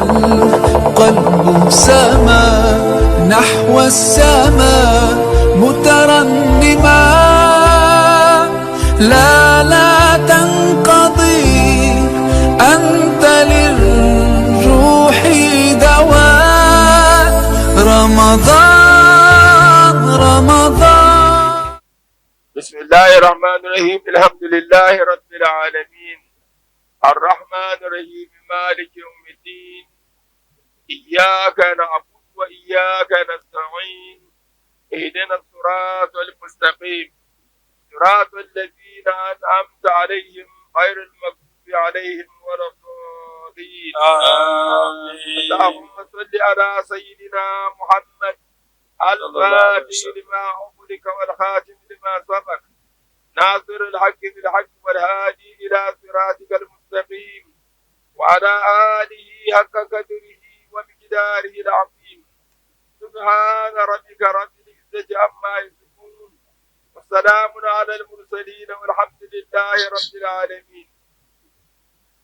والقلب سما نحو السماء مترنما. لا تنقضي أنت للروح دواء. رمضان. بسم الله الرحمن الرحيم. الحمد لله رب العالمين الرحمن الرحيم مالك يوم الدين. إياك نعبد وإياك نستعين. اهدنا الصراط المستقيم صراط الذين أنعمت عليهم غير المغضوب عليهم ولا الضالين. اللهم صل على سيدنا محمد الفاتح لما أغلق والخاتم لما سبق ناصر الحق بالحق والهادي إلى صراطك المستقيم وعلى آله حق قدره ومقداره العظيم. سبحان ربك رب العزة عما يصفون والسلام على المرسلين والحمد لله رب العالمين.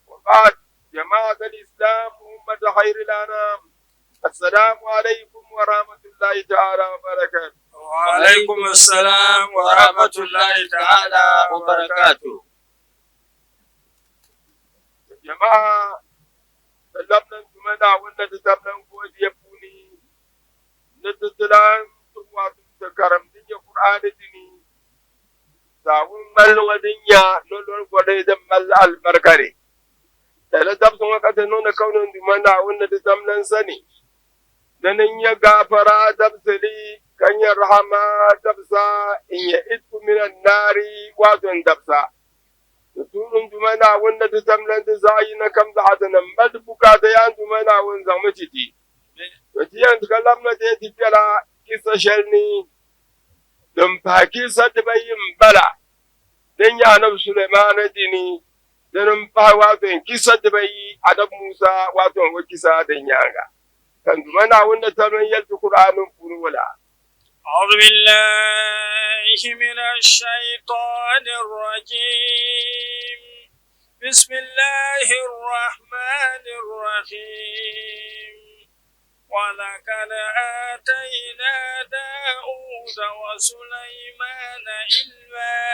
وبعد، جماعة الإسلام أمة خير الأنام، السلام عليكم ورحمة الله تعالى وبركاته. وعليكم السلام ورحمة الله تعالى وبركاته. جماعة سلمنا انتمنا وانا تتمنا قوة يبوني نتتلان تواتم تكرم دنيا قرآن دني ساون مل ودنيا نلون قديد مل البركري تلتب سنوكة نون كون انتمنا وانا تتمنا سني ننن يغافر دبسلي كان يرحم دبسا إن يئتكم من النار واتن دبسا تورن دمنا وانا تتمنا تزاينا كم زحتنا مدبكا تيان دمنا ونزمتتي وتيان تكلمنا تيتي بلا كيسا شلني دمبا كيسا تبين بلا دنيا نب سليمان ديني دنبا واتن كيسا تبين عدب موسى واتن وكيسا دنياغا كان دمنا وانا تمنا يلت قرآن ولا. أعوذ بالله من الشيطان الرجيم. بسم الله الرحمن الرحيم. ولقد آتينا داود وسليمان علما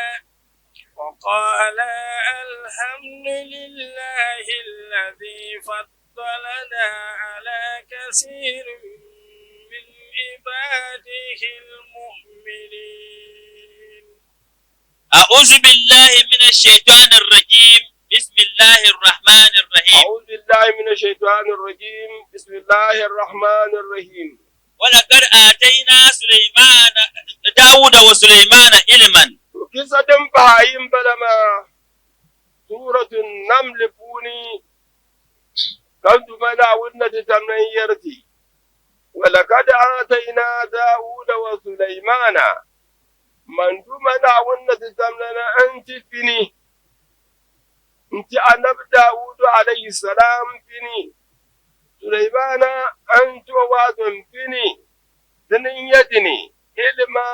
وقالا الحمد لله الذي فضلنا على كثير من عباده المؤمنين. أعوذ بالله من الشيطان الرجيم. بسم الله الرحمن الرحيم. أعوذ بالله من الشيطان الرجيم. بسم الله الرحمن الرحيم. ولقد آتينا داود وسليمان علما. كيسا دمبهايم بلما سورة النمل فوني كنت منا ودنا تتمنى يرتي. ولقد آتينا داود وسليمان من دمنا ودنا تتمنى أنت فيني انت أنب داود عليه السلام فيني سليمان أنت وواتن فيني دنين يدني إلما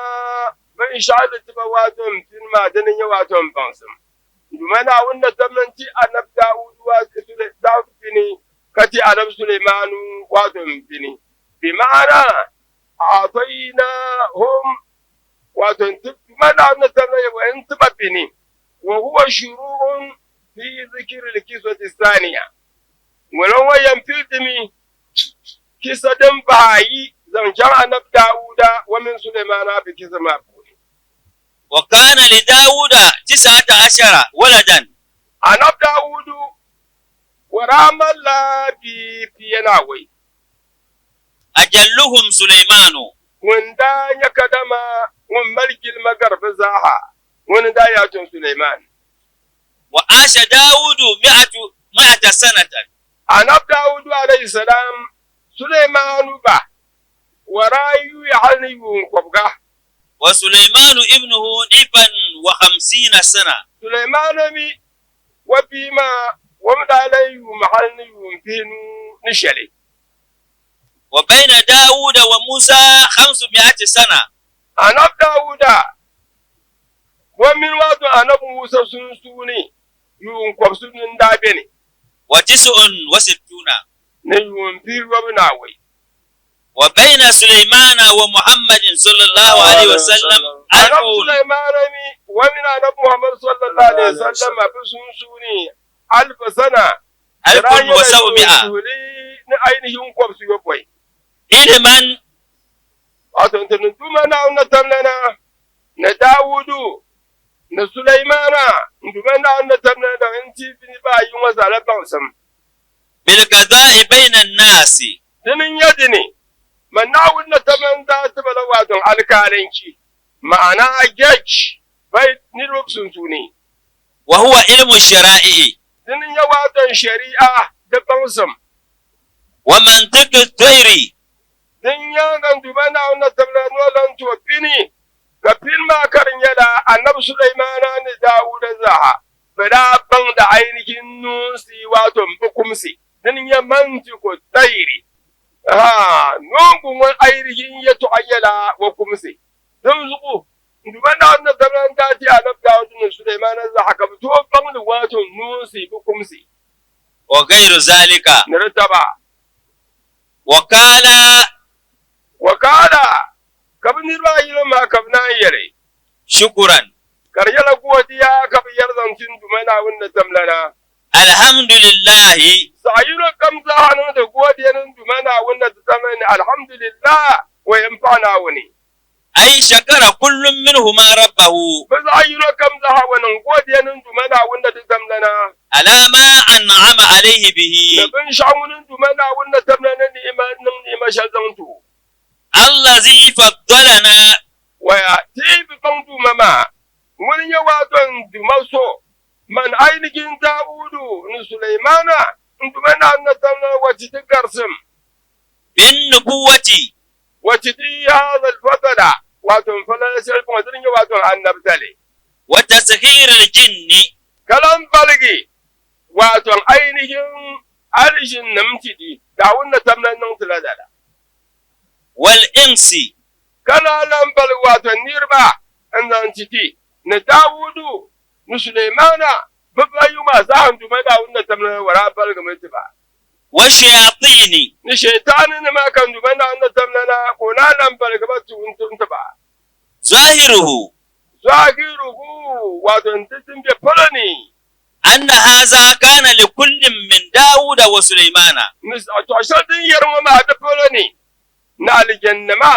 من شعلت بواتن فين ما دنين واتن بانسم دمنا ودنا تتمنى أنب داود فيني كتي أنب سليمان واتن فيني بمعنى أعطيناهم وتنتمنا نتمنى وانتبهني وهو شروع في ذكر الكسوة الثانية ولو ينفذني كسة دمبهاي زنجر أنب داود ومن سليمان بكسة مابوني. وكان لداود 19 ولدا. أنب داود ورام الله بيناوي أجلهم سليمان. وندا يكدما وملك المغرب زاها وندا ياتون سليمان. وعاش داود 100 سنة. أنب داود عليه السلام سليمان با ورايو يحلني ينقبغا. وسليمان ابنه 50 سنة. سليمان مي وبيما ومدالي محلني ينفين نشلي. وبين داود وموسى 500 سنة. أنب داود ومن وقت أنب موسى سنسوني ينقب سنن دابني. 69. نيونفير وبناوي وبين سليمان ومحمد صلى الله عليه وسلم أنا 1000 سليمان ومن أنا محمد صلى الله عليه وسلم بسنسوني 1000 سنة 1700 ainihin kwamsu ya kwai. علما Wato, tunantuma na tamlana na Dawudu, na Sulaimana, nduma na tamlana da hanci bini ba yi masa laban sam. بالقضاء بين الناس Dinin yadda ne, manna na tamlan da ta bala wato alkalanci, ma'ana gej bai ni ruksun su ne. وهو علم الشرائع Dinin ya wato shari'a da bansam. ومنطق الطير Din ya gan duba na tamlan walan to fini, ga filma karin yada annabi Sulaimana ne Dawuda zaha. Bada ban da ainihin nusi wato bukumsi, din ya manti ko tairi. Nungun wani ainihin ya tu'ayyala wa kumsi. Don zuku, duban da wannan zaman dati a nabda wajen Sulaimana zaha ka fito ban da wato nusi bukumsi. وغير ذلك Nirtaba. وقال Wakala, kabin nirba yi ma kabna yare. شكرا Karyala godiya kabin yarzantin dumana wanda tamlana. الحمد لله Sayiro kamza hannu da godiyanin dumana wanda ta tamani alhamdulillah wa yanfana wani. أي شكر كل منهما ربه Ba sayiro kamza hawanin godiyanin dumana wanda ta tamlana. على ما أنعم عليه به Da bin shawunin dumana wanda tamlana ni'ima shazantu. الذي فضلنا Waya tibi ban dumama. Wani yawa don dumaso. Man ainihin Dawudu ni Sulaimana. Dumana na tamlana wacce ta garsim. بالنبوة Wacce ta yi hazal fadala. Wato falasar kuma zirin yi wato annabtale. وتسخير الجن Kalan balgi. Wato ainihin arishin namtidi. Da wanda tamlan nan tuladala. والإنس Kana lambal wato nirba. An zan ciki. Na Dawudu. Ni Sulaimana. Babayu masu hantu mai da wanda tamlan wara balga mai tuba. والشياطين Ni shaitani ne ma kan duba na wanda tamlana ko na lambal gaba tuntun ba. ظاهره Zagiruhu wato titin bai fara ne. أن هذا كان لكل من داود وسليمان To a shaɗin yarwa ma da fara ne. Na aljannama,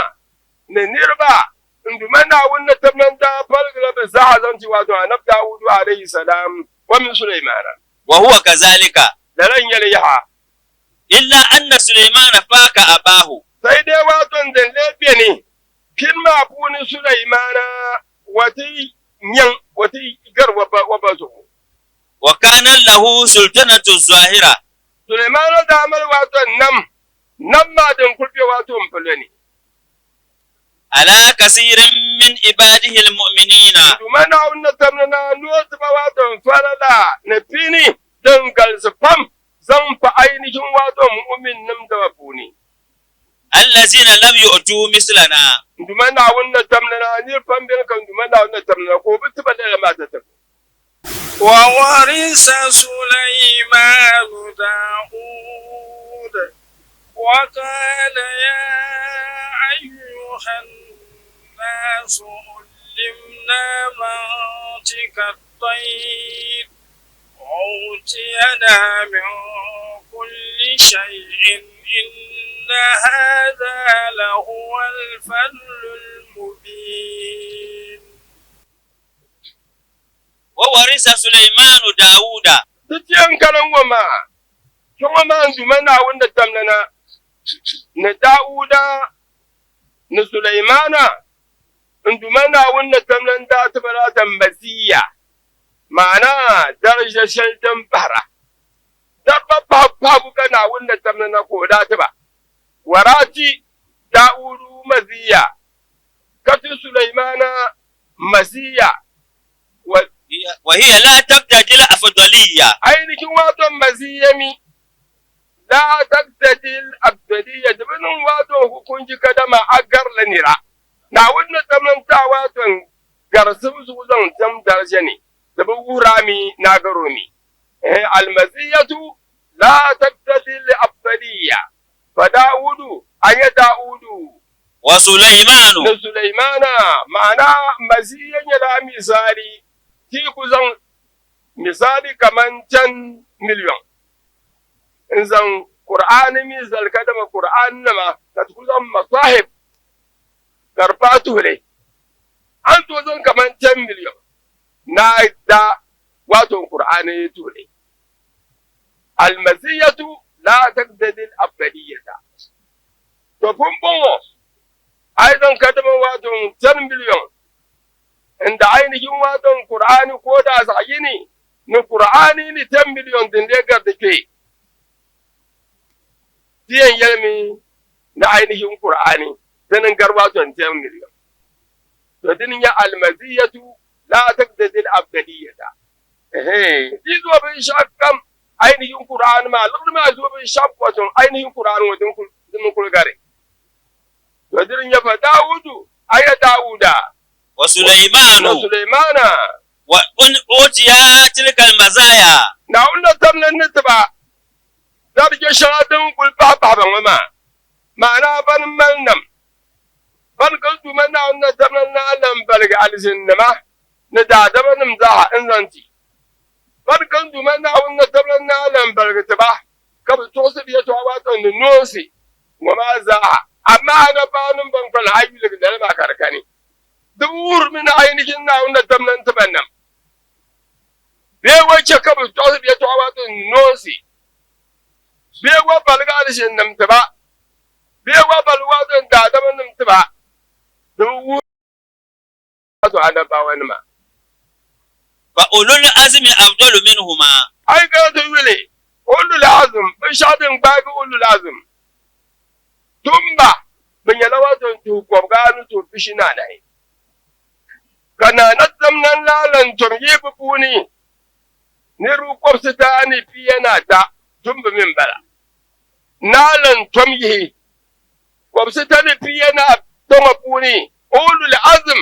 na nirba, in duba na wanda tamlan da fara gaba za a zanci wato a nafta hudu alaihi salam wa min Sulaimana. وهو كذلك Da ran yaliha. إلا أن سليمان فاك أباه Sai dai wato da lebe ne. Kin ma kuni Sulaimana wati gar wa ba zo. وكان له سلطنة الظاهرة Sulaimana da amal wato nan ma din kulbe wato mfule ne. على كثير من عباده المؤمنين Dumana wannan tamnana nuwatu ba wato falala na fini don galsafam zan fa ainihin wato mu'min nan da wafuni. الذين لم يؤتوا مثلنا Dumana wannan tamnana ni fambin kan dumana wannan tamnana ko bitu ba da mata ta. وورث سليمان داود وقال يا أيها الناس علمنا منطق الطير وأوتينا من كل شيء إن هذا لهو الفضل المبين وورث سليمان داود Titiyan karan wama, kuma ma dumana wanda tamnana na Dawuda na Sulaimana, dumana wanda tamnan da ta baratan basiya, ma'ana darajar shaltan bara. Dabba babu kana wanda tamnana ko da ta ba. Warati Dawudu maziya, kati Sulaimana masiya, وهي لا تبتدي الأفضلية ainihin waton maziyami la taqtadil abdaliyya dibinin waton hukunci kadama agar lanira na wannan tamanta waton garsu zan tam darje ne da wurami na garomi almaziyatu la taqtadil abdaliyya fa Dawudu aya Dawudu وسليمان da Sulaimana ma'ana masiyan ya da misali ti kuzan misali kaman 10 miliyon in zan Qur'ani mi zalka da Qur'an ma ka kuzan masahib karfatu ne an to zan kaman 10 miliyon na da wato Qur'ani tule almasiyatu la taqtadi al-afdaliyata to funbon aidan kadama wato 10 miliyon inda ainihin wato Qur'ani ko da sayini ni Qur'ani ni 10 miliyon din da gardake tiyan yalmi na ainihin Qur'ani sanin garwato 10 miliyon to din ya almaziyatu la taqtadi al-afdaliyata izo bin shakkam ainihin Qur'ani ma lurma zo bin shakkwaton ainihin Qur'ani wajen kun kulgare wadirin ya fa Dawudu aya Dawuda wa Sulaimanu wa utiya tilkal mazaya na unda tamnan nitba darje shadin kulba baban ma ma'ana ban malnam ban kaltu manna unda tamnan na lam balga alzinnama na dadabanim za in zanti ban kaltu manna unda tamnan na lam balga taba ka to su biya to wato nosi wa ma za amma ga banun ban fal hayu daga da ba karkani dur min ainihin na wanda tamnan tabannan be wace ka bu to biya to wato nosi be wa balga alishin nam taba be wa balwa don da daban nam taba dur wato adaba wani ma fa ulul azmi afdalu minhuma ai ga to wile ulul azm bin shadin bagi ulul azm tumba binyala wato tu kwabganu to fishina dai kana nazamnan lalan tumye bubuni ni ru kwabsita ni fiyana ta tumba min bala nalan tumye kwabsita ni fiyana tuma buni ulul azm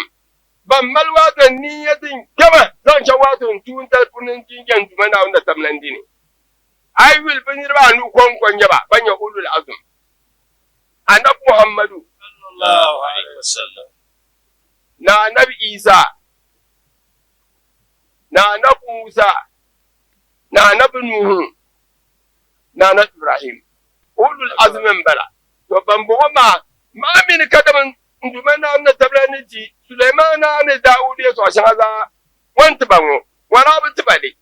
ban malwa da niyatin kama zan sha wato tun talfunin jingen dumana wanda tamlan dini ai wil binirba nu konkon yaba banya ulul azm annabi Muhammadu sallallahu alaihi wasallam na annabi Isa na annabi Musa na annabi Nuhu na annabi Ibrahim ulul azmin bala to ban bo ma min kadaman ndumana na tablaniti Sulaimana ne Dawud ya so shan haza wanta banwo wala bi tibale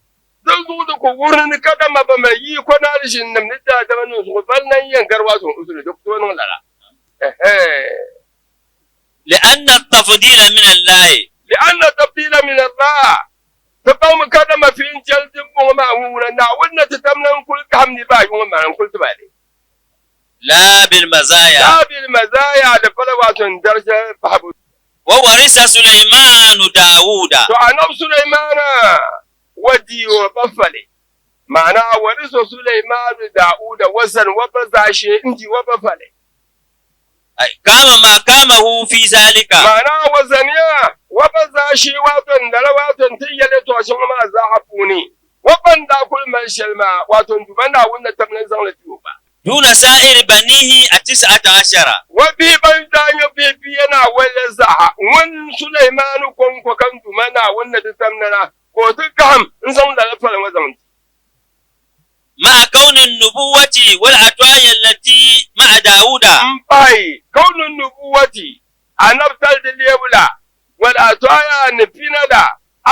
zan zo da ko wurin kadama ba mai yi ko na rishin nan da da wannan su balnan yan garwa sun usulu duk to non lala لأن التفضيل من الله لأن التفضيل من الله تقوم كدما في جلد وما ولنا ولنا تتمنى كل كم نباي وما نقول تبالي لا بالمزايا لا بالمزايا لفلوات درجة فحبو وورث سليمان داوود فأنا سليمان ودي وبفلي معنى ورث سليمان داوود وزن وبزاشي انتي وبفلي kama makamahu fi zalika mana wazaniya wabazashi waton dala waton tiyale to shin ma zahafuni waban da kul man shalma waton dubana wanda tamnan zan latiyo ba duna sa'ir banihi a 19 wa bi ban danya bi yana wala zaha wan Sulaiman kon ko kan dumana wanda ta tamnana ko tukam in san da lafal wazaman مع كون النبوة والعطايا التي مع داود أي كون النبوة أنبتل دليولا والعطايا نفينا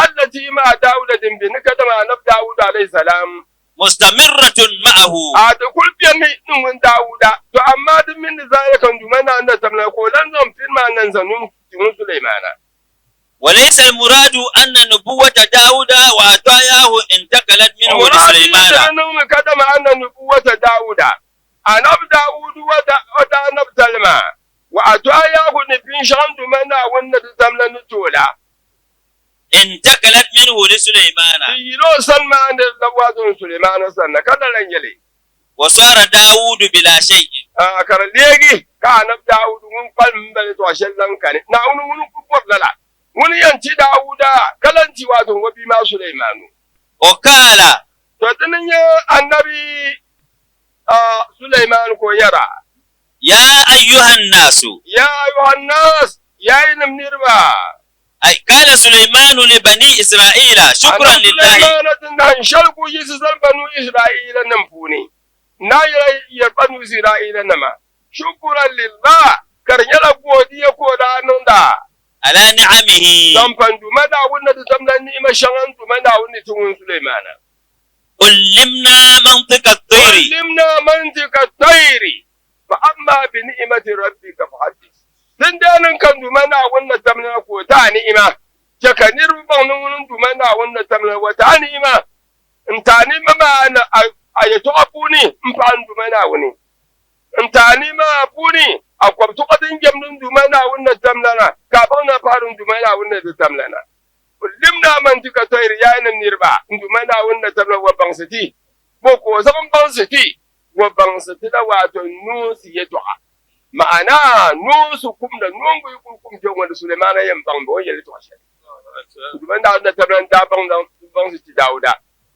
التي مع داود دنبنك مع نب داود عليه السلام مستمرة معه هذا كل بيني من داود فأما من ذلك عندما أن تملكوا لنزم فيما ننزل سليمان وليس المراد أن نبوة داود وعطاياه انتقلت منه لسليمان. ولكن كدم أن نبوة داود أنب داود ودانب تلما وعطاياه نبين شان دمنا ونتزمنا نتولا انتقلت منه لسليمان. يلو سلمان لوازن سليمان سنة كذا لنجلي. وصار داود بلا شيء. كرليجي كان داود من قلب بلد وشلن كان نعون من كبر لا. wani yanci Dawuda kalanci wato wabi ma Sulaimanu. Okala. To tunin ya annabi Sulaiman ko yara يا أيها الناس يا أيها الناس يا إنم نربا أي قال سليمان لبني إسرائيل شكرا لله سليمان تنهن شلقو يسسل بنو إسرائيل نمفوني نا بنو إسرائيل نما شكرا لله كرنيلا قودي قودا نندا على نعمه تنفن دمنا ونة تمنا نعمة شغن دمنا ونة تنون سليمان علمنا منطق الطير علمنا منطق الطير فأما بنعمة ربك فحدث تندان كان دمنا ونة تمنا قودا نعمة جكنير بانون دمنا ونة تمنا وتا نعمة انتاني ما أنا أيتوابوني مفان دمنا وني انتاني ما أبوني أقوم تقدم جمن دمنا ونة تمنا كابونا فارون دمنا ونة تمنا علمنا منطق الطير يا إن النربا دمنا ونة تمنا وبانستي بوكو زمان بانستي وبانستي لا واتو نوس يدعى معنا نوس كمنا نونغو يكون جوان سليمان ينبان بو يلتو عشان دمنا ونة تمنا دابان بانستي داودا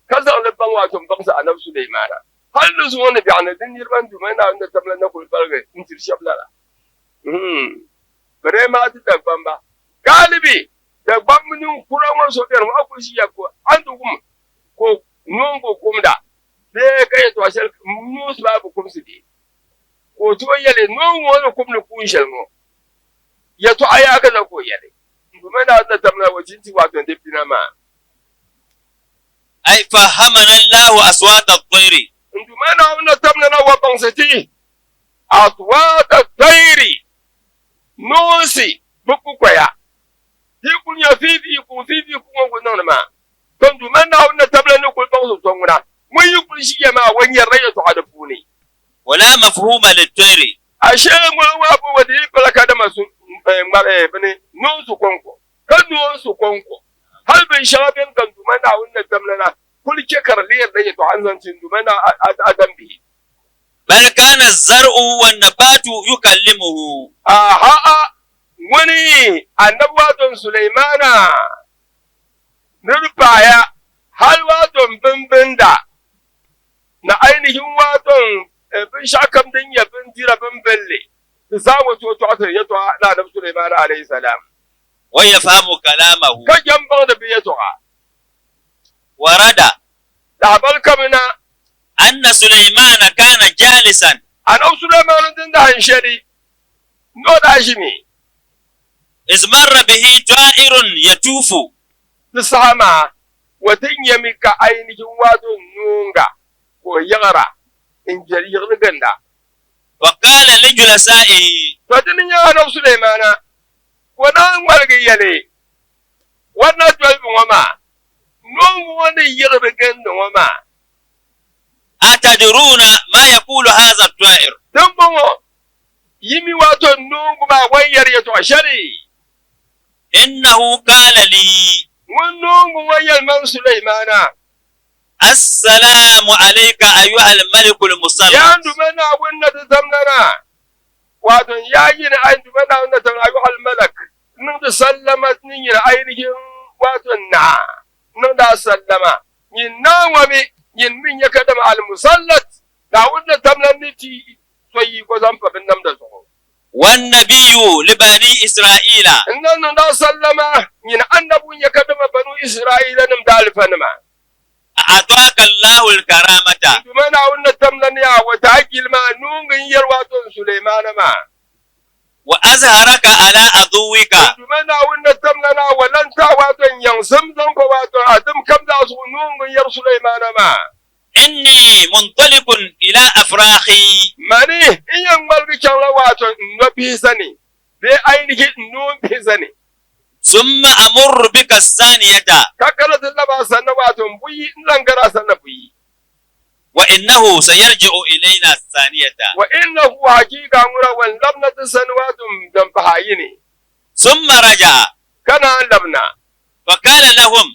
كذا لبان واتو بانس أنا سليمان هل نزون بيعنا دنيا بان دمنا ونة تمنا نقول بلغ انتر شبلا بريما تدبان با galibi da gwamnatin kurawar sofiyar mu akwai shi ya ko an dugum ko nongo kumda be kai to asal nus babu kumsi di ko to yale nongo no kumni kunshel mo ya to aya ga ko yale kuma na da tamna wajin ti wato da fina ma أي فهمنا الله أصوات الطير kuma na wannan tamna na wa bansati aswat at-tayr nusi buku kwaya hikun ya fifi kun wannan ma don duman na wannan tabla ne kul ba su tonguna mun yi kun shi ma wani rayo to adafu ne ولا مفهوم للطير ashe mun wa bu wadi balaka da masu mare bane non su konko kan non su konko hal bin shabin kan duman na wannan tabla na kulke karliyar da to an zancin duman na adam bi بل كان الزرع والنبات يكلمه aha wani annabawan Sulaimana nurfaya har waton bimbinda na ainihin waton bin shakam din ya bin tira bimbille da samu to ya to na da Sulaimana alayhi salam ويفهم كلامه kan jamban da biye to ورد da balkamina أن سليمان كان جالسا annabi Sulaiman din da hanshari no da shi ne إذ مر به طائر يطوف sama watan ya mika ainihin waton nunga ko yara in jariyar ganda وقال لجلسائه fadin ya na Sulaimana wannan wargiyale wannan tulbin wama nungu wani yar ganda wama أتدرون ما يقول هذا الطائر dan bongo yimi waton nungu ba wayar ya to shari إنه قال لي wannan wayar man Sulaimana السلام عليك أيها الملك ya المسلط dumana wannan zamnana wato yayin an dumana wannan tan ayyuhal malak nun da sallama nin yin ainihin wato nun da sallama yin nawami yin min ya kadama al musallat da wannan tamlan niti soyi ko zamfa bin nam da so والنبي لبني إسرائيل innan da sallama yin annabun ya kadama banu isra'ila nim da alfanma أعطاك الله الكرامة dumana wannan tamlan ya wata gilma nungin yar wato Sulaimana ma وأظهرك على عدوك dumana wannan tamlana walan ta wato yansam zan fa wato adam kam da su nungun yar Sulaimana ma إني منطلق إلى أفراخي mani in yan malbi kan wato no bi sani be ainihi no bi sani ثم أمر بك الثانية kakala da laba sanna wato buyi langara sanna buyi وإنه سيرجع إلينا الثانية wa innahu haqiqa mura wan labna san wato dan bahayini ثم رجع kana labna فقال لهم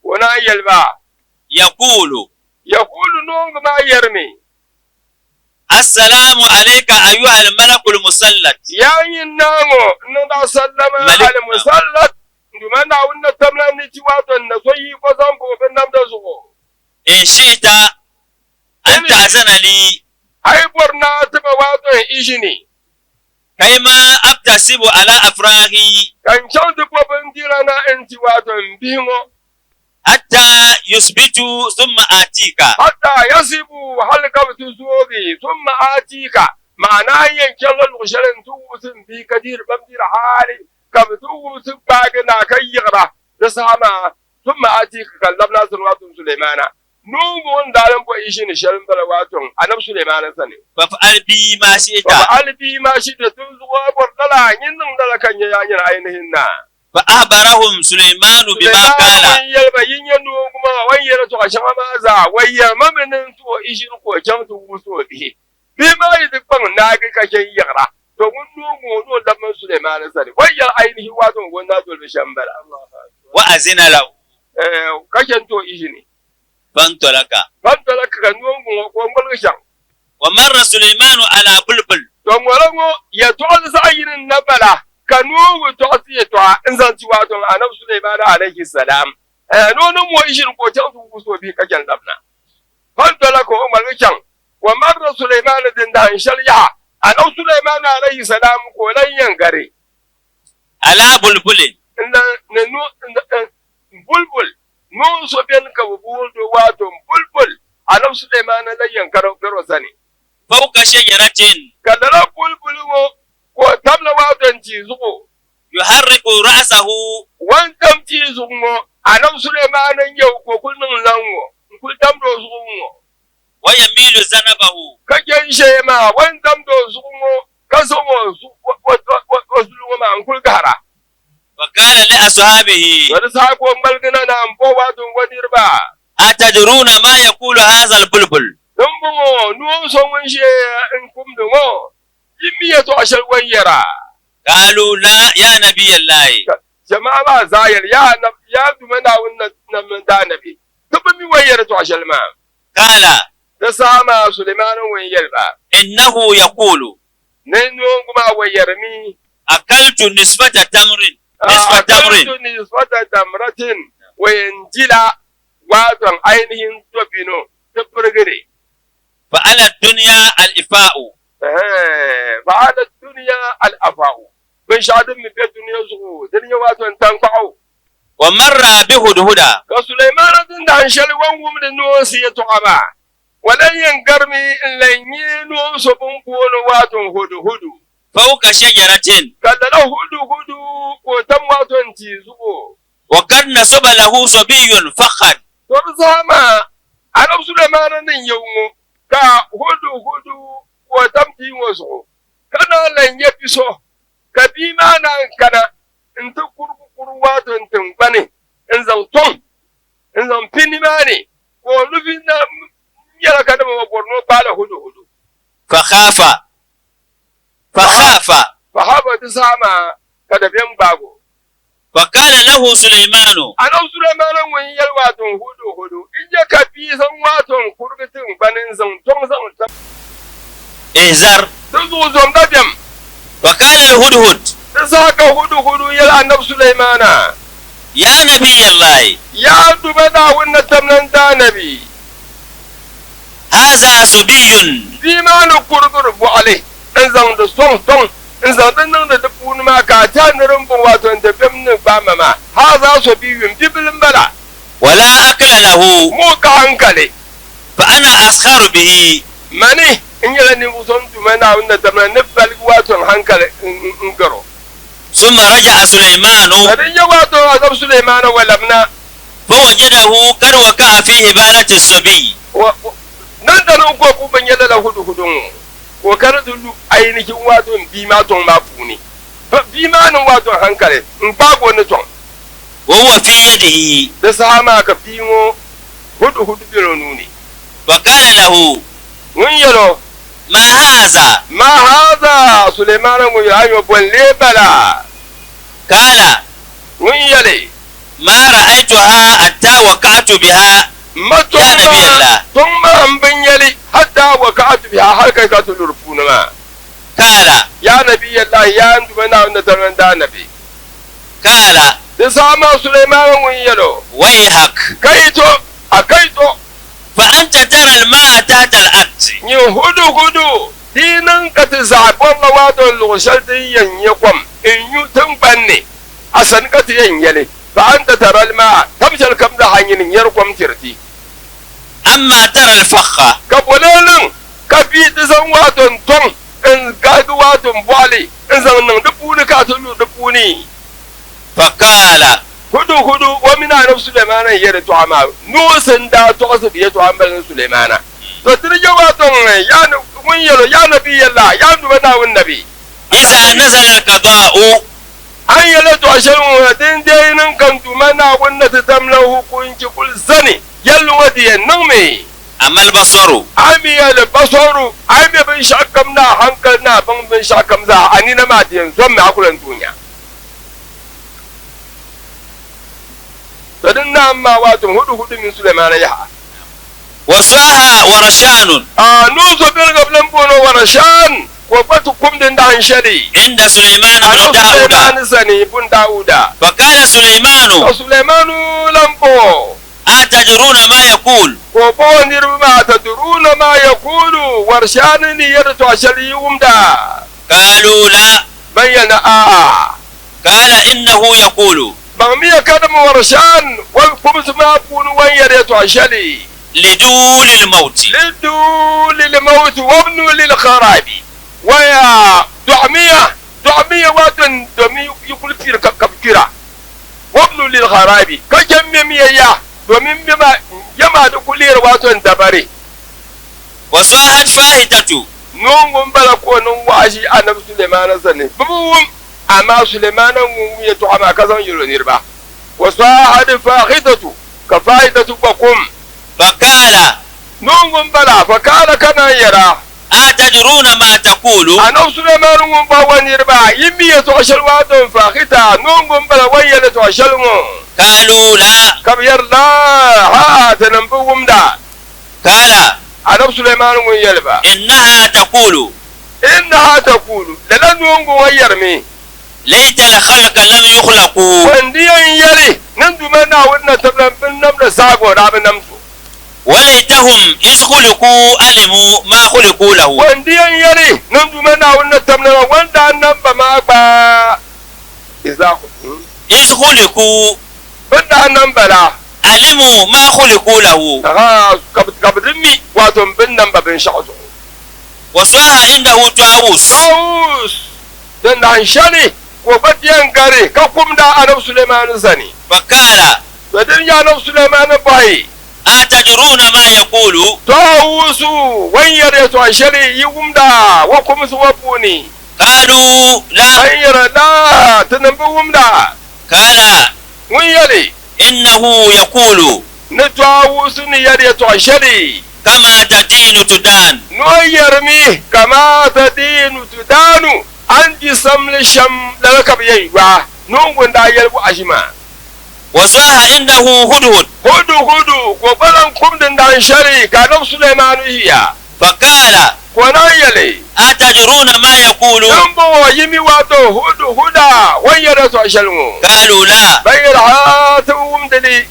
wana yalba يقول yaqulu nung ma yarmi السلام عليك أيها الملك المسلط yayin namo no da sallama Malik. al musallat dumana wannan tamlan ni ci wato na soyi ko zan ko bin nam da zugo إن شئت أن تأذن لي ai borna tuba wato ishini كيما أكتسب على أفراغي kan can ti bobin dirana inti wato bingo حتى يثبت ثم آتيك hatta yasibu halkabtu zugi thumma atika ma'ana yankin lusharin tuwusin bi kadir bamdir hali kabtu wusin bagina kayyira da sama thumma atika kallamna surwatun sulaimana nungun dalan bo ishini sharin balawatun anab sulaimana sane فافعل بي ما شئت albi ma shi da tun zuwa bordala yin nan da kan yayin ainihin na فأخبرهم سليمان بما قال yalba yin yanu kuma wayar to kashin amaza wayar maminin to ishin ko can to wuso bi ma yi duk ban na ga kashin yara to mun nugu no da man Sulaiman sani wayar ainihin wato gonna to shambara وأذن له kashin to ishini فانطلق ban talaka kan nugu ko mulkin ومر سليمان على بلبل don warango ya to sa'inin nabala kanugu to siye to in zan ci wato annabi Sulaiman alaihi salam nonon mo ishin ko ta su so bi kaken dabna hal dala ko malkan wa marra Sulaiman din da shari'a annabi Sulaiman alaihi salam ko lan yangare على بلبل inda ne no bulbul no so ben ka buldo wato bulbul annabi Sulaiman lan yankaro garo sani فوق شجرة kadara bulbul ko tabla wato ci zuko يحرك رأسه wan tamti zungo anam Sulaiman yau ko kullun lango kul tamdo zungo ويميل ذنبه kajen shema wan tamdo zungo kasomo zungo ma kul gara وقال لأصحابه wani sako balgina na ambo wato wadirba أتدرون ما يقول هذا البلبل dun bungo nuwan son wanshe in kumdungo yimmiye to ashal wayara قالوا لا يا نبي الله jama'a ba zayar ya dumana wannan nan da nabi tubi mi wayar to ashal ma قال da sama Sulaiman wayar ba إنه يقول ne nuwan kuma wayar mi أكلت نصفة تمر نصف تمر nisbata tamratin wayanjila waton ainihin tofino ta furgire فعلى الدنيا الإفاء fa'ala duniya al'afa'u bin shadin mi fi duniya su duniya waton tankwa'u ومر بهدهدة ka Sulaiman din da hanshal wangum da nuwan su ya tu'aba wadan yin garmi in lanyi nuwan su bun kono waton hudu فوق شجرة kallala hudu ko tan waton tizugo وقد نصب له صبي فخر to zama anab Sulaiman din yau ka hudu ko tamti wasu kana lanye fiso ka bi mana kana in ta kurkuru wato tin bane in zan ton in zan fini mane ko lufi na yara kada ma borno bala hudu فخاف fa haba ta sama kada biyan bago فقال له سليمان anab Sulaiman wani yar wato hudu in ya ka bi san wato kurgutin banin zan ton zan احذر zo zon gadem وقال الهدهد da saka hudu yar annab Sulaimana يا نبي الله ya duba da wannan tamnan da nabi هذا صبي imanu kurgur bu ale in zan da son in zan dan nan da dubu ma ka ta nirin bu wato da bimnin ba mama ha za su biyun bibilin bala ولا أكل له mu ka hankali فأنا أسخر به mani in yi ni uson tuma na wannan tamnan ni bal wato hankali in garo ثم رجع سليمان kadin ya wato azab Sulaimana walamna فوجده قد وقع في هبالة الصبي nan da nan ko ku ban yalla da hudun ko kar dulu ainihin wato bi ma ton ma funi bi ma nan wato hankali in ba go ne ton وهو في يده da sama ka fimo hudu biro nuni وقال له mun yalo ما هذا ma haza Sulaiman mun yayo bolle bala قال mun yale ما رأيتها حتى وقعت بها يا نبي الله tun ma an bin yale hatta wa ka biha har kai ka tulurfu ma قال ya nabi Allah ya andu bana wannan taran da nabi قال da sama Sulaiman mun yalo ويحك kaito a kaito فأنت ترى الماء تحت الأرض ni hudu dinan ka ta وشلت ينيقم إن يتنبني أسنقت ينيلي فأنت ترى الماء تمشي الكم ده حين يرقم ترتي أما ترى الفخة كبولين كبي تزوات تون إن قادوات بالي إن زمن دبوني كاتلو دبوني فقال هدو ومن نفس سليمان يرتو عما نوسن دا توسد يتو عمل سليمان فترجواتهم يا نبي الله يا نبنا والنبي إذا نزل القضاء an yala to ashe wadin dai nan kan tumana wanda ta tamlahu kunci kul sani yallu wadiyan nan me أما البصر ami yal basaru ami bin shakam na hankal na bin shakam za ani na madiyan zon me akulan duniya tadin na amma wato hudu min Sulaiman ya وساها ورشان nuzo bil gablan bono warashan ko batu kum din da hanshari عند سليمان بن داود Sulaiman sani bun Dauda فقال سليمان Sulaimanu lambo أتدرون ما يقول ko nirma tadruna ma yaqulu warshanani yarto ashari umda قالوا لا bayyana a قال إنه يقول ban miya kadam warshan wal khums ma kunu wan yarto ashari لدول الموت lidu lil maut wa ibnu lil kharabi wa ya du'miya watan domin yukul fir kabkira wa ibnu lil kharabi ka jamme miya domin bima jama da kuliyar watan dabare وصاحت فاهتة nungun bala ko nun washi annabi Sulaiman sane bubum amma Sulaiman ngun ya to ama kazan yiro nirba wasahad fakhidatu ka faidatu bakum فقال nungun bala fa kana kana yara أتدرون ما تقول annabi Sulaiman ngun ba wanirba yimmi ya to shalwa don fakhita nungun bala wayya to shalmu قالوا لا kabiyar la ha tanan bugum da قال annabi Sulaiman ngun yalba إنها تقول innaha taqulu lalan nungun wayyar me ليت الخلق لم يخلقوا wandiyan yare nan dume na wannan tablan bin nam da sago da bin namsu وليتهم إذ خلقوا علموا ما خلقوا له wandiyan yare nan dume na wannan tablan wanda nan ba ma ba izaku إذ خلقوا banda nan bala علموا ما خلقوا له ha kabdin mi wato bin nan ba bin sha'u وصاح عنده طاووس aus dan nan shari ko badiyan gare ka kumda annabi Sulaiman sani فقال badin ya annabi Sulaiman bai أتدرون ما يقول tawusu wanyare to shari yi kumda wa kuma su wafuni قالوا لا hanyar da tunan bi kumda قال wanyare إنه يقول na tawusu ni yare to shari كما تدين تدان noyar mi kama ta dinu tudanu an ji samli sham da ka biye ba nungun da yalbu ashima وصاح عنده هدهد hudu ko balan kumdin da shari ka dan Sulaiman hiya فقال ko na yale أتدرون ما يقول dan bo yimi wato huda wanyar to shalmu قالوا لا bayar ha ta umdali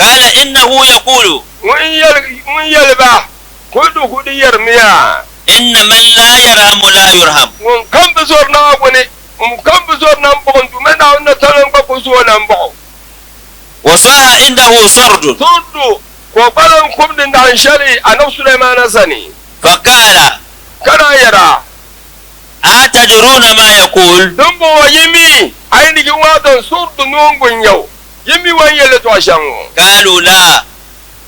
قال إنه يقول mun yalba hudu yarmiya إن من لا يرحم لا يرحم mun kan bizor na gune mun kan bizor nan bon du mena wannan talan ba ku so nan ba وصاح عنده سرد tuddu ko balan kumdin da shari annabi Sulaiman sani فقال kana yara أتدرون ما يقول dan bo yimi ainihin wato surdu nungun yau yimi wanyele to shan قالوا لا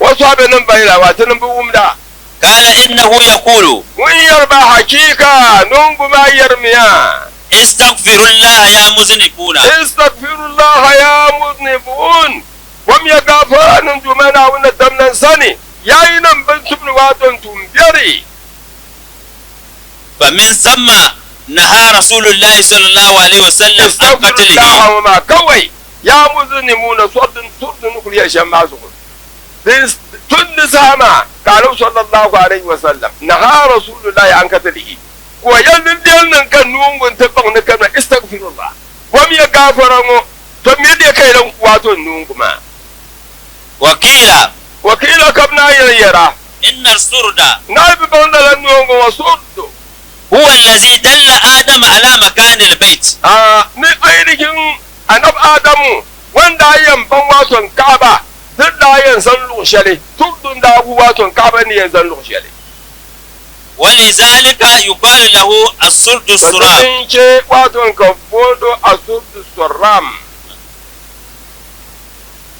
wasu abin nan bai rawa tunan bi umda قال إنه يقول mun yarba hakika nungu ma yarmiya استغفروا الله يا مذنبون istaghfirullah ya muznibun wam ya gafara nan jumana wannan tamnan sani yayi nan ban tubni waton tumbiyari فمن ثم نهى رسول الله صلى الله عليه وسلم عن قتله istaghfirullah ma kawai ya muznibuna surdun kuliya shan masu tun da sama kalu sallallahu alaihi wasallam naha rasulullahi an katalihi ko yanzu nan kan nungun ta ban kan istaghfirullah wam ya gafara mu to me da kai ran wato nunguma وقيل wakila kabna yara إن السرد na bi ban da nungu wasurdu هو الذي دل آدم على مكان البيت ni ainihin anab adamu wanda yan ban waton kaba duk da yan san lushale tudun da abu waton kaba ne yan san lushale ولذلك يقال له السرد السراب in ce waton ka fodo asubdu surram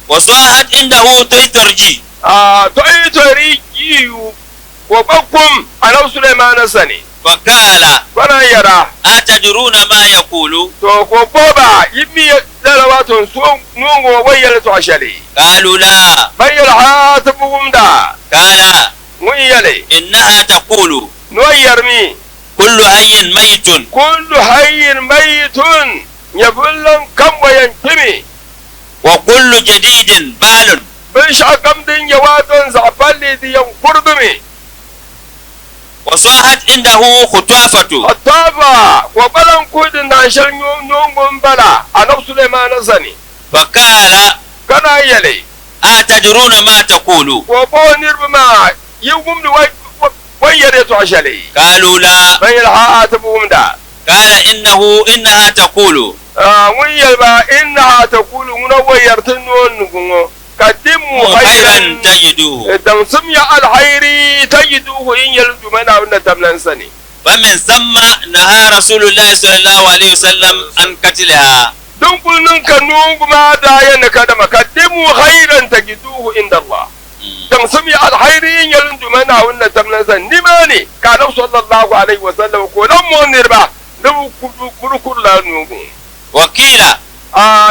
وصاحت عنده تيترجي to tori yiyu ko bakkum anab sulaiman sani فقال bana yara أتدرون ما يقول to ko ba yimi da waton so nungo wayar to ashali قالوا لا bayar ha tabugum da قال mun yale إنها تقول no yarmi كل حي ميت kullu hayyin mayitun yabullun kan wayan kimi وكل جديد بال bin shakam din yawadon zaballi diyan kurdumi وصاحت عنده خطافة hattaba wa balan kudin na shan yungun bala anab sulaiman sani فقال kana yale أتدرون ما تقول ko bo nirbima yugum di wayare to ashali قالوا لا bayar ha tabugum da قال إنها تقول mun yalba innaha taqulu munawwayartun nungungo kaddimu خيرا khayran تجدوه dan sumya alhairi tajiduhu in yalju mana wannan tamlan sani فمن ثم نهى رسول الله صلى الله عليه وسلم عن قتلها dun kullun kanu kuma da yana kada makaddimu khairan tajiduhu inda Allah dan sumya alhairi in yalju mana wannan tamlan sani nimani kana sallallahu alaihi wasallam ko dan munir ba du kurkullan nungu وقيل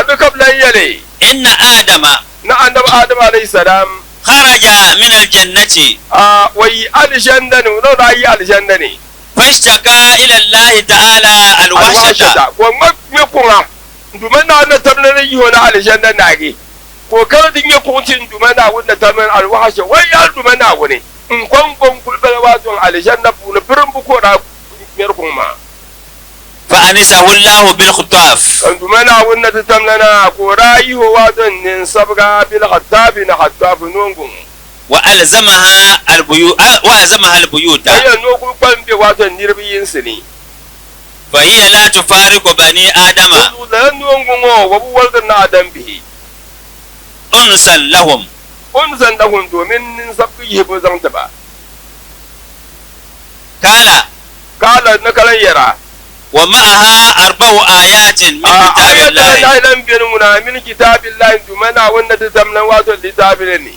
duka blayale إن آدم na annabi adam alayhi salam خرج من الجنة wai aljanna ne no da yi aljanna ne فاشتكى إلى الله تعالى الوحشة ko me kuma dumana na tabna yi wala aljanna nage ko kala din ya kuncin dumana wanda tabna alwahsha wai ya dumana wani in kon kulbala wato aljanna fu na birin bu ko da mer kuma فأنسه الله بالخطاف kan dumana wanda tabna ko rayi ho wato nin sabga bil khattabi na khattab nungun وألزمها البيوت ayan no ku kwambe wato nirbiyin su ne فهي لا تفارق بني آدم da nungun wa bu waldan na adam bihi أنسا لهم unzan dahun domin nin sabbi hibu zanta ba قال kala na kalan yara ومعها 4 آيات من كتاب ayatan الله la ilan bin muna min kitabillahi dumana wanda ta zamna wato litabin ne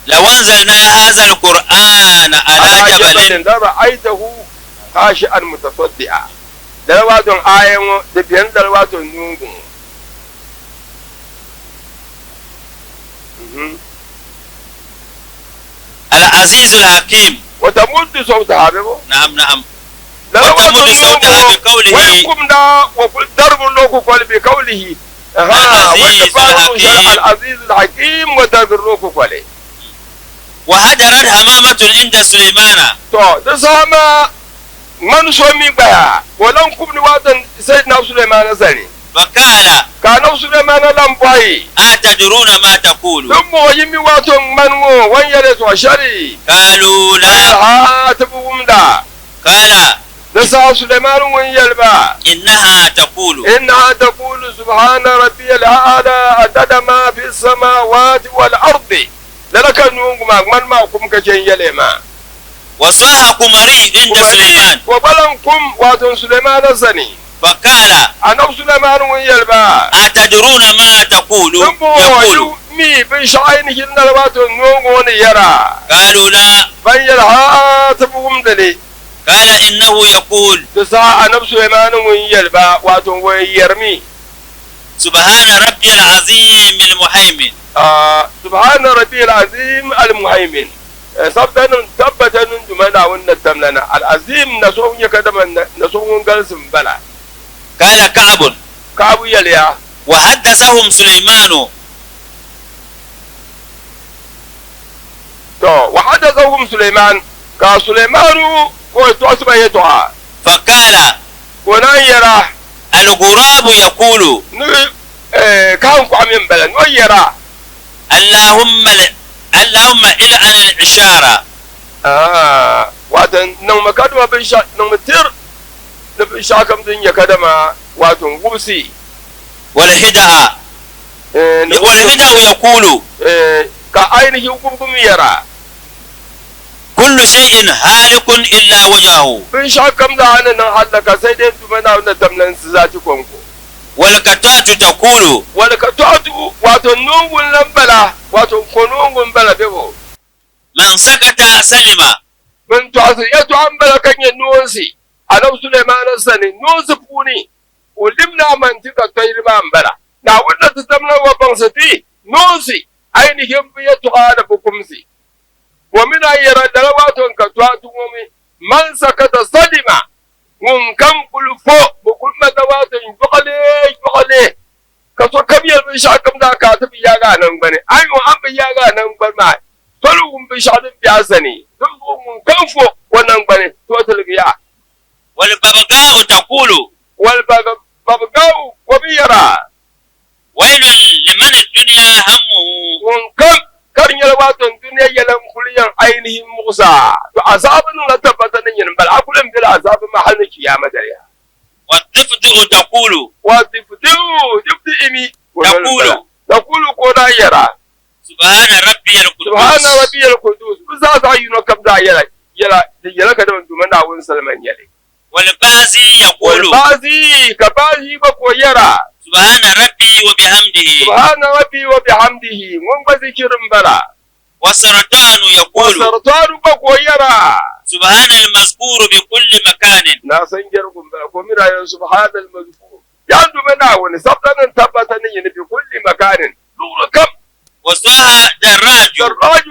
لو أنزلنا هذا القرآن على جبل da ra'aitahu khashi'an mutasaddi'a da wato ayan da biyan da wato nungun العزيز الحكيم wata muddu sauta habibu نعم da وتمد صوتها بقوله ويقوم دا وضرب له قول بقوله العزيز الحكيم وضرب له قوله وهجرت همامة عند سليمان to da sama man so mi baya walan kubni watan sayyidina sulaiman sani فقال kana sulaiman lam bai أتدرون ما تقول dum mo yimi waton manwo wan yare to shari قالوا لا ha tabum da قال da sa sulaiman wan yalba إنها تقول inna taqulu subhana rabbiyal a'la adada ma fis samawati wal ardi lalaka nungu man ma kum ka jen yale ma وصاح قمري عند سليمان wa balankum waton sulaiman sani فقال anab sulaiman wan yalba أتدرون ما تقول Dumbo يقول mi bin sha'ayin hinnar wato nongo ne yara قالوا لا ban yar ha ta bugum dale قال إنه يقول da sa anab Sulaiman mun yalba wato wayar mi سبحان ربي العظيم المهيمن subhana rabbil azim al muhaimin sabtan tabbatan jumana wannan tamlana al azim na so ya kadama na so mun galsin bala قال كعب kabu yalya وحدثهم سليمان to wa hadathahum Sulaiman ka Sulaimanu ko to asbaye to فقال ko nan yara الغراب يقول ni kan ku amin bala no yara اللهم إلعن الإشارة watan nan makadwa bin sha nan mutir shakam din ya kadama wato gubsi والهدأ والهدأ يقول ka ainihin gubgum yara كل شيء هالك إلا وجهه bin shakam da hanan nan halaka sai dai tumana wannan tamnan su zati konko والكتات تقول wal ka tu'atu wato nungun lambala wato konungun bala bebo من سكت سلم min tu'atu ya tu ambala kanye nuwansi annabi Sulaiman sani nuwansi puni ulimna mantika tayrima ambala na wanda ta tamna wa bansati nuwansi ainihin biya tu'a da bukumsi wa mina yara da wato ka tu'atu ngomi man sakata salima mun kam kulfo bukulma da wato yuqale ka so kamiyar bin shakam da ka tafi ya ga nan bane ayo an bi ya ga nan ban ma tolun bin shadin biya sani dun mun kanfo wannan bane to talbiya والبغاء تقول wal babgau wa biyara ويل لمن الدنيا همه mun kam karnyar wato duniya yalan kuliyan ainihin Musa to azabun la tabbatan yin bal akulan bil azab mahal kiyama da ya والضفدع تقول wa tifdu تقول taqulu ko da yara سبحان ربي subhana القدوس rabbiyal qudus za ta yi no kabda yala ka da duma na wun salman yale والبازي wal يقول bazi ka bazi ba ko yara سبحان ربي وبحمده subhana rabbi wa bihamdihi mun ba zikirin bala والسرطان يقول wasartaru ba ko yara سبحان المذكور بكل مكان na san girgun bala ko mirayen subhanal mazkur ya duma na wani sabtanin tabbatan yin bi kulli makanin lura kam وصاح دراج sarraji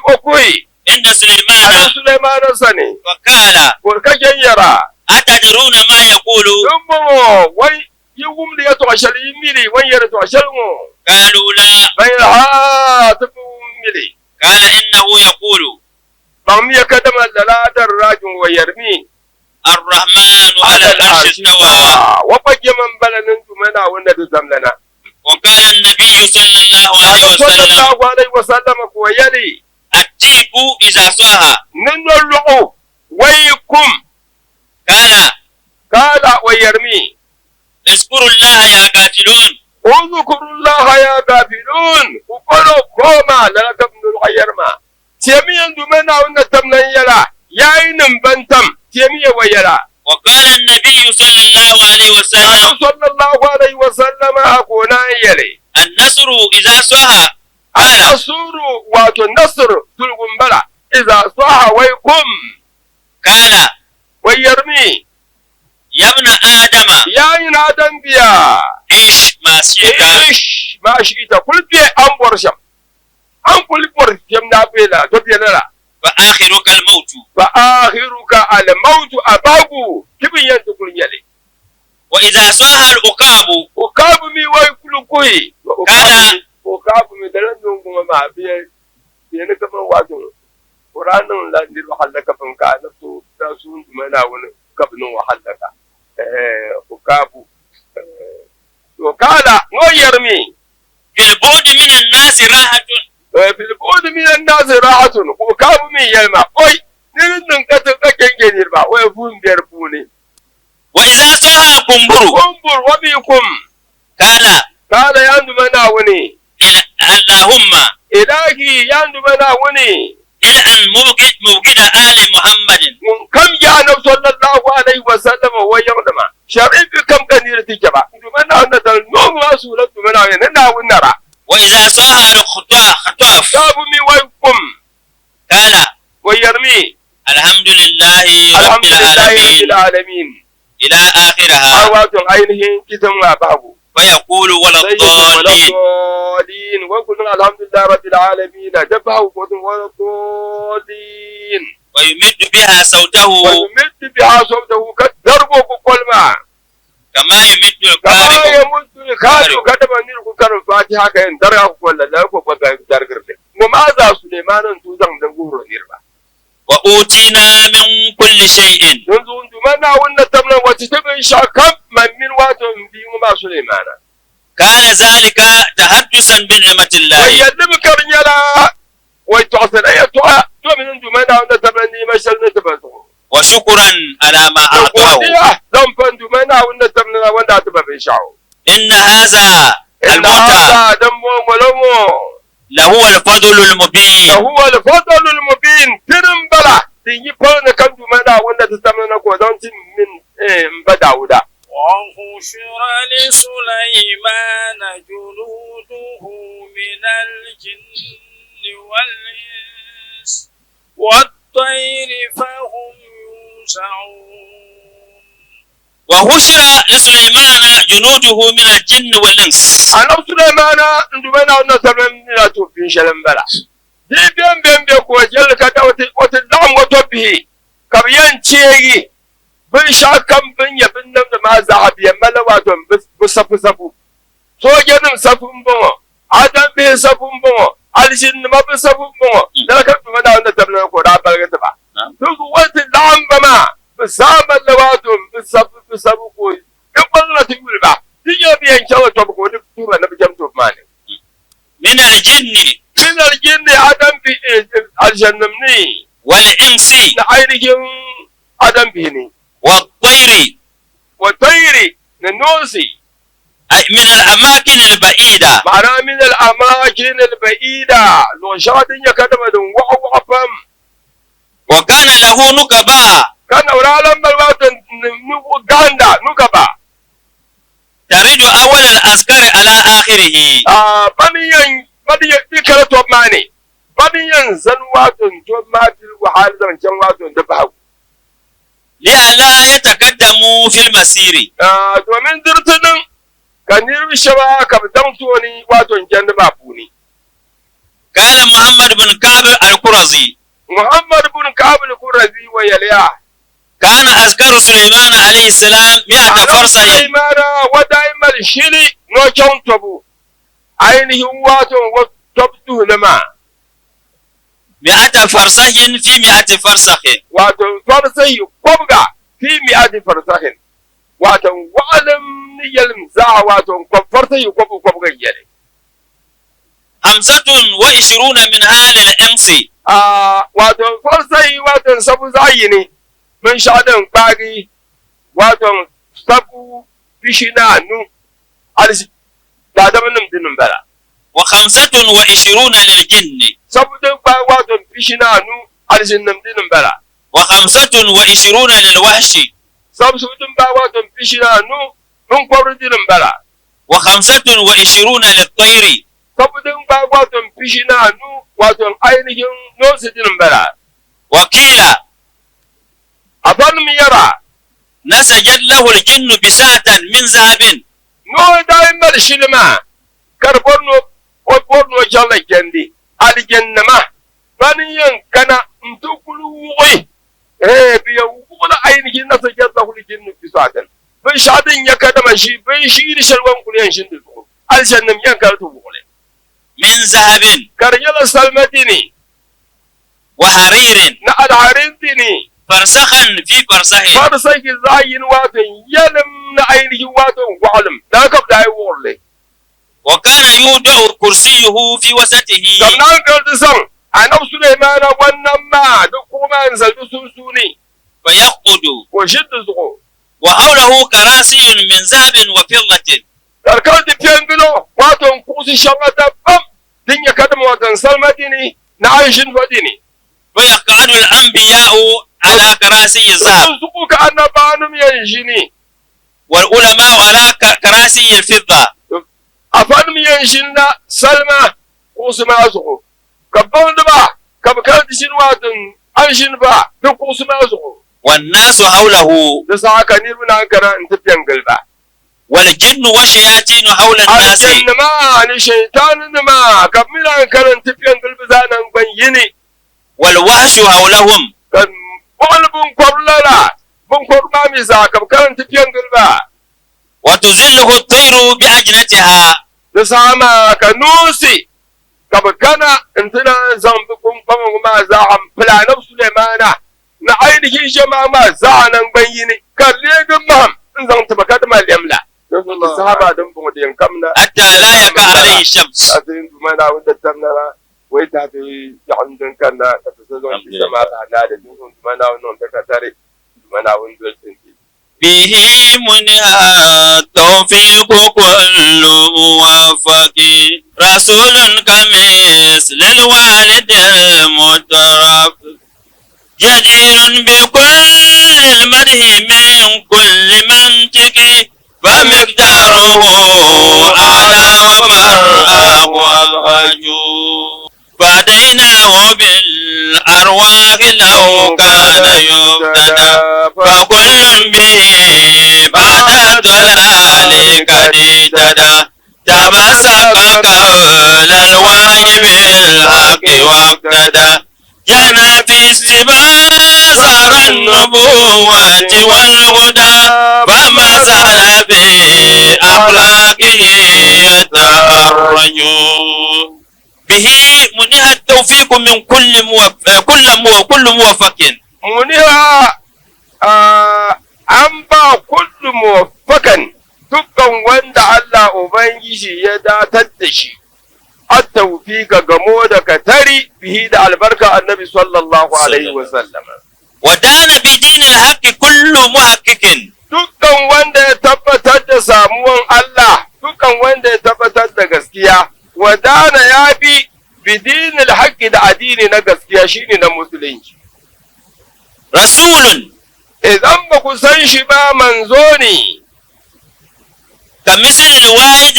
wa koyi عند ana سليمان Sulaiman sane وقال ko kajen yara أتدرون ما يقول dumbo wai yi wumli ya to ashali mili wai yara to ashalmo قالوا لا bai ha ta mili قال إنه يقول bam ya kadama laladar rajin wa yarmi الرحمن على العرش استوى wa fage man balanin tumana wanda da zamlana وقال النبي صلى الله عليه وسلم sallallahu alaihi wasallam ko yali التيك إذا صاح nin lu'u wai kum قال kala wa yarmi اذكروا الله يا قاتلون uzkurullaha ya gafilun ukolo koma lalakam nul ayarma tiyamiyan dumana wanda tamnan yala yayin bantam tiyamiya wayala وقال النبي صلى الله عليه وسلم sallallahu alaihi wasallam akona yale النصر إذا صاح قال asuru wato nasr tulgumbala idza saha waikum قال wayarmi يا ابن آدم yayin adam biya عيش ما شئت ish ma shi ita kulbe an borsham an kulbor jem na bela to bela فآخرك الموت fa akhiruka al maut abagu kibin yanzu kun yale وإذا صاح العقاب ukabu mi wai kulukui Kada. ukabu mi dalan nun kuma ma biye biye ne kaman wato qur'anin la dir halaka fan ka na to da sun mana wani kabnin wahallaka ukabu to kala no yarmi في البعد من الناس راحة fil bud min an-nas rahatun ukabu mi yalma oi nin ka to ka gengenir ba wai fun biyar fune وإذا صاح كنبر kumbur wa bikum قال kala yandu mana wani اللهم ilahi yandu mana wani الآن موجد آل محمد mun kam ya na sallallahu alaihi wa sallam wa yawma shar'ifi kam kanir tijaba dumana na dal no ma sulat dumana ne na wunara وإذا صاح الخطاف sabu mi wa kum قال wa yarmi الحمد لله رب alhamdulillahi العالمين rabbil alamin إلى آخرها awatun ainihin kitan wa babu فيقول ولا الضالين الضالين وكل الحمد لله رب العالمين جبهه ولا الضالين ويمد بها صوته ويمد بها صوته كدربه كل ما كما يمد كما القارئ يمد الخارج كتب أن يذكر الفاتحة كأن درجة ولا لا كوبا درجة وماذا سليمان توزن دعوه نيربا وأوتينا من كل شيء ينزون دمنا وإن تمنا وتتبع شاكب من واتهم بيوم سليمان كان ذلك تحدثا بنعمة الله ويدم كرنيلا ويتعصر أي تؤمن دمنا وإن تمنا مشل نتبعه وشكرا على ما أعطاه. لم فندو منا ونتمنى ونتبع بشعو. إن هذا إن الموتى هذا دم ولمو لهو الفضل المبين. هو الفضل المبين ترمبلا تيجي فلنا كندو منا ونتمنى كودانت من بداودا. وحشر لسليمان جنوده من الجن والإنس والطير فهم يوزعون. وحشر لسليمان جنوده من الجن والإنس. أنا سليمان ندمنا ونتمنى توفين شلمبلا. دي بيم بيكو جل كذا وتدعم وتبه كبيان تيجي بنشاكم بنيا بنم ما زعب يملا واتم بسفو سوجنم سفم بو عدم به سفم بو علشان ما بسفم بو ذلك بمنا ونتمنى كورا بالغتبا تقول وتدعم بما بسام اللواتم بسفو كوي قبلنا تقول با تيجي بين شو تبغوا نكتب أنا بجمع تبماني من الجن عدم به علشان نمني والإنس نعيرهم عدم بهني والطير ننوسي من الأماكن البعيدة. معناه من الأماكن البعيدة لو شادين يكتب دون وقفهم. وكان له نكباء. كان وراء لما الوقت نغاندا نكباء ترد أول الأذكار على آخره. بنيان ذكر توماني بنيان زنوات توماتي وحال زنوات دبهو لئلا يتقدموا في المسير. domin dirtinin kan yi shawa ka damtoni wato janna mafuni. قال محمد بن كعب القرظي. محمد بن كعب القرظي ويليا. كان أذكار سليمان عليه السلام 100 فرسخ. سليمان ودائما الشري نو تبو عينه واتو وتبته لما 100 فرسخ في 100 فرسخ. واتو فرسخ قبقى في 100 فرسخ واتو وعلم يلم زع واتو فرسخ قبقى يلي 25 منها للإنس. واتو فرسخ واتو سبو زعيني من شادن باقي واتو سبو بشنانو على دادم نمدن بلا. 25 للجن. سبو دن باقي واتو بشنانو على نمدن بلا. 25 للوحش. سبو دن باقي واتو بشنانو من قبردن بلا. 25 للطير. سبو دن باقي واتو بشنانو واتو عينهم نوسدن بلا. وقيل أظن ميرا نسجت له الجن بساعة من ذهب. نو دائما الشلما كربونو وبورنو جل الجندي الجنما بنيان كان انتقلوا بيقول عينه نسجت له الجن بساعة بشادين يكدم شي بيشير شلوان كلين شندو الجنم ينكرتو بقوله من ذهب كرجل سلمتني وحرير. نعد عرينتني فرسخا في فرسخ. فرسخ زاين واتن يلم عينه واتن وعلم لا قبل أي وله. وكان يودع كرسيه في وسطه. كمن كردسان أنا سليمان ونما دكوما أنزل سنسوني فيقعد وشد زغو وحوله كراسي من ذهب وفضة. كركلت بينجلو واتن كوسي شغلة بام دنيا كدم واتن سلمتني نعيشن وديني. ويقعد الأنبياء على كراسي الذهب. سوق أنا بانم ينجني. والعلماء على كراسي الفضة. أفنم ينجنا سلمة كوسما زغو كبون دبا كبكرت شنواتن أنجن با بكوسما زغو. والناس حوله. لسا كنير من أنكرا أنت بينجل با. والجن والشياطين حول الناس. الجن ما الشيطان ما كمل أنكرا أنت بينجل بزانا بيني. والوحش حولهم. kan bol bun korlala bun korma mi za kam kan tipiyan gilba وتزله الطير بأجنتها. da sama kanusi kabkana intina zambu kun ma za am plana Sulaimana na ainihin jama'a ma za nan bayyini kan legin maham in zan tabaka da malamla sahaba dan bun da yankamna حتى لا يقع عليه الشمس. azin dumana wanda tarnara wai da bi ya andin kana ta tsazo ki sama ta da dukkan dumana wannan ta tare mana wundol tinti به منها التوفيق كل موفق رسول كمثل الوالد المترف جدير بكل المدح من كل منطق فمقداره أعلى ومرآه أبهج فديناه بالأرواح لو كان يبتدى فكل به بعد الضلال قد اهتدى تمسك قول الوحي بالحق واقتدى جنى في السباع زار النبوة والهدى فما زال بأخلاقه يتأرج به منها التوفيق من كل موفق منها an ba kullu muwaffakan dukkan wanda Allah Ubangiji ya datar da shi at-tawfiqa gamo da katari bihi da albarka annabi sallallahu alaihi wa sallam ودان بدين الحق كل محقق dukkan wanda ya tabbatar da samuwan Allah dukkan wanda ya tabbatar da gaskiya wadana ya bi bidinil haqqi da addini na gaskiya shine na musulunci rasulun idan ba ku san shi ba manzo ne كمثل الواحد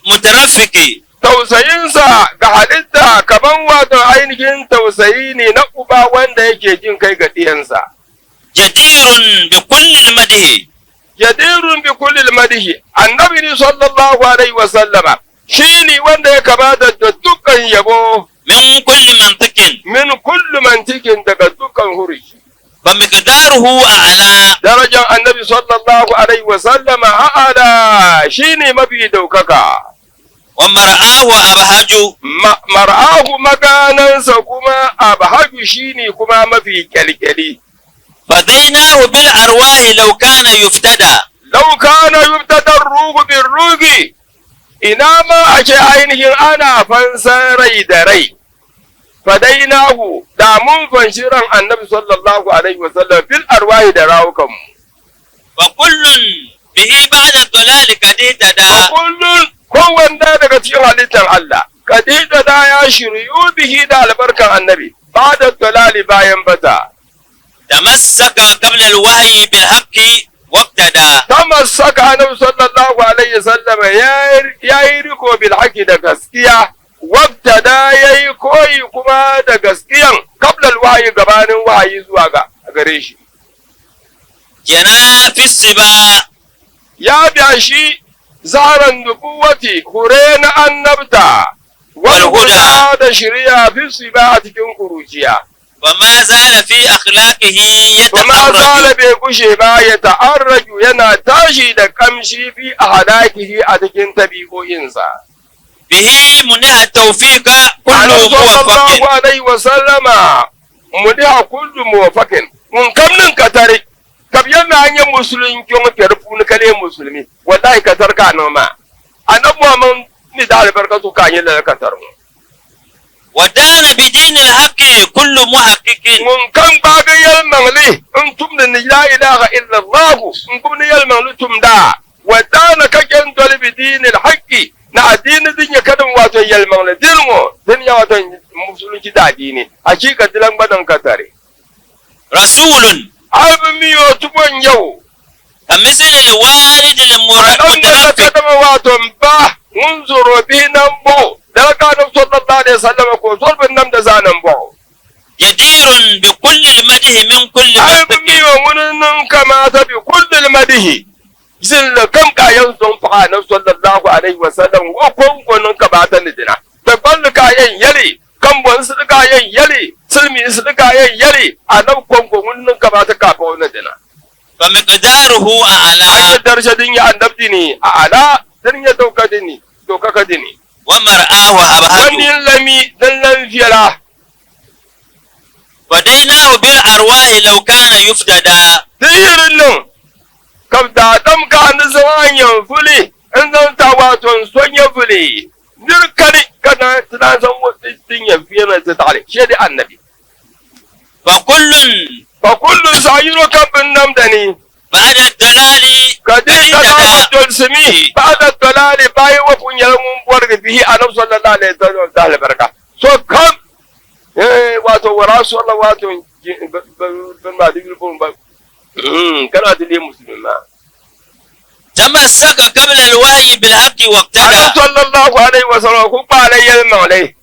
المترفق tausayinsa ga halitta kaman wato ainihin tausayi ne na uba wanda yake jin kai ga ɗiyansa. جدير بكل المدح Jadirun bi kullil madihi annabi ne sallallahu alaihi wa sallama shi ne wanda ya kamata da dukkan yabo من كل منطق min kulli mantikin daga dukkan hurishi. فمقداره أعلى Darajar annabi sallallahu alaihi wa sallama a'ala shi ne mafi daukaka. ومرآه أبهج Mar'ahu maganansa kuma abhaju shi ne kuma mafi kyalkyali. فديناه بالأرواح لو كان يفتدى Lau kana yubtada ruhu bin rugi, ina ma ake ainihin ana fansan rai da rai. Fadainahu da mun fanshi ran annabi sallallahu alaihi wasallam bil arwahi da rawukanmu. وكل به بعد الضلال قد اهتدى Kullun kowanda daga cikin halittar Allah, kadida da ya shiryu bihi da albarkan annabi, ba da dalali bayan bata. تمسك قبل الوحي بالحق واقتدى Tamassaka annabi sallallahu alaihi wasallam ya yi riko bil haqi da gaskiya. Wabta da ya yi koyi kuma da gaskiyan kablal wahayi gabanin wahayi zuwa gare shi. جنا في السباع Ya biya shi zaran nubuwati hure na annabta, wal huda da shirya fi su ba a cikin kuruciya. وما زال في أخلاقه Kuma يتفرج zala bai gushe ba ya ta'arraju yana tashi da kamshi fi a halakihi a cikin tabi'o'insa. به منها التوفيق كل Annabi sallallahu موفق alaihi wa sallama mudiha kullu muwafakin mun kamnin katare kabyan na hanyar musulun kyon kerfu ni kale musulmi wallahi katar ka noma annabi Muhammad ni da albarkatu kan yi da katar mu ودان بدين الحق كل محقق mun kan baga yal mangli in tumda ni la ilaha illa Allah in kum ni yal mangli tumda wadana kaken dolibi dinil haqqi na addini din ya kadan wato yal mangli dilmo din ya wato musulunci da addini hakika dilan badan katare رسول albumiyo tubon yau كمثل الوالد ɗan da ta المترفق kadama wato ba mun zuro bi nan bo daga kanin sallallahu alaihi wasallam ko solbin nan da zanen bo جدير بكل المدح من كل منطق albumiyo mun nan kamata bi kullil madihi zin da kam kayan sun fa na sallallahu alaihi wasallam ko kongonin ka ba ta nidina da ballu kayan yale kan bon su kayan yale sulmi su kayan yale a nan kongonin nan ka ba ta kafa wannan dina فمقداره أعلى ai darsha din ya annabdi ne a ala din ya dauka dini dokaka dini ومرآه wani أبهج lami dan lafiyala فديناه بالأرواح لو كان يفتدى dirin nan kam da dam ka ni zaman yan fuli in zan ta wato son ya fuli nirkani kana tunan san wasu din ya fiye na ta tare shi da annabi فكل فكل سعيرك بالنمدني بعد الدلال كدين تدار سمي بعد الدلال باي وفن يلمون بورغ به أنا صلى الله عليه وسلم تعالى بركة سو كم واتو ورسول الله واتو بالمادي بالبون كان لي مسلم ما تمسك قبل الوحي بالحق واقتدى أنا صلى الله عليه وسلم كوبا عليه المولى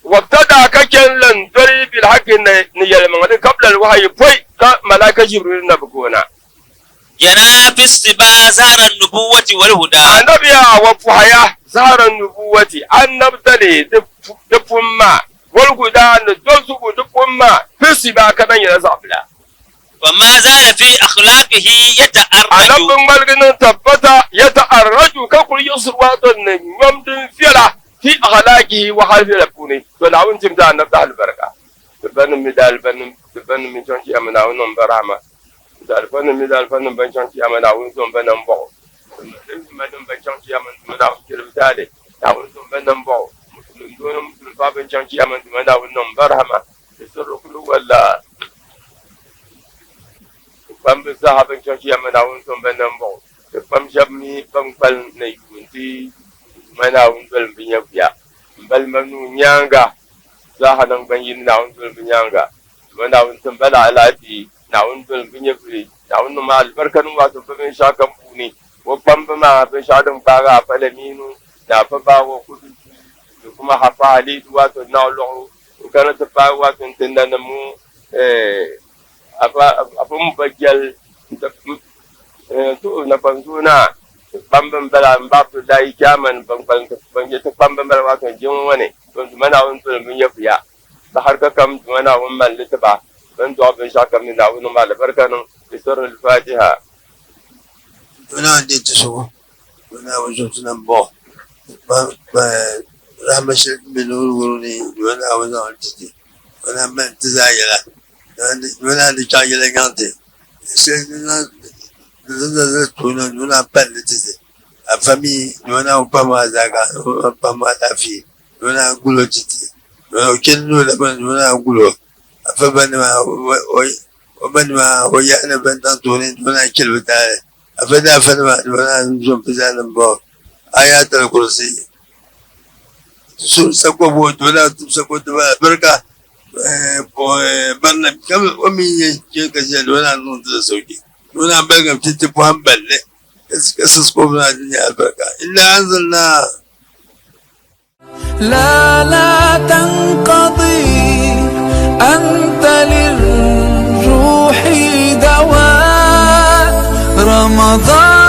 وابتدى كجلن دري بالحق نيلمون قبل الوحي بوي ملاك جبريل نبكونا يرى في السبا زهر النبوة والهدى النبي وفحيا زهر النبوة النبتلي دفما والهدى ندوسه دفما في السبا كان يزعبلا وما زال في أخلاقه يتأرج النبي ملقنا تبتا يتأرج كقول يصوات يمدن فيلا في أخلاقه وحال لكوني ونعون تمدان نبدأ البركة تبنى مدال تبنى من شانشي أمناون نمبرهما فن ميدال فن بنشان كي أمنا ونزوم بنام باو مدام بنشان كي أمنا كيلبتالي ونزوم بنام باو مسلم دون مسلم باب بنشان كي أمنا ونام برهما يسر كل ولا فم بزاها بنشان كي أمنا ونزوم بنام باو فم جبني فم بل نيونتي منا ونزوم بنيافيا بل منو نيانغا زاها نم بنينا ونزوم بنيانغا منا ونزوم بلا علادي نعون بالبنية فري نعون مع البركة نواتو بمن شاكم بوني وبمب ما بشادم باغا فلمينو نافبا وكل كما حفا علي دواتو ناولو وكانت باغواتو انتنا نمو أبا مبجل تو نفنزونا بمبن بلا مبابو داي كامن بنجت بمبن بلا واتو جمواني بمنا ونطل البنية فريا بحركة كم جمانا ومن لتبا من دعا بشاكا من دعونا مع البركة بسر الفاتحة. أنا عندي تسوق أنا وجدت نبض رحمة شرك بنور وروني وأنا وزعلتي وأنا من تزايلة وأنا اللي جايلة عندي سيدنا لذلك وأنا بلتي أفهمي وأنا وبما زاكا وبما لافي وأنا أقوله جدي وأنا كنوا لبن وأنا أقوله فبنما وبنما ويانا بنتان تونين ونا كل بتاعي أفدا فنما ونا نزوم بزان بو آيات الكرسي سور سكوا بود ولا سكوا دوا بركة برنا كم ومين يجيكسل ونا ننتظر سوكي ونا بقى بتتبوهم بلة كسس قبنا الدنيا بركة إلا أنزلنا لا تنقضي أنت للروح دواء رمضان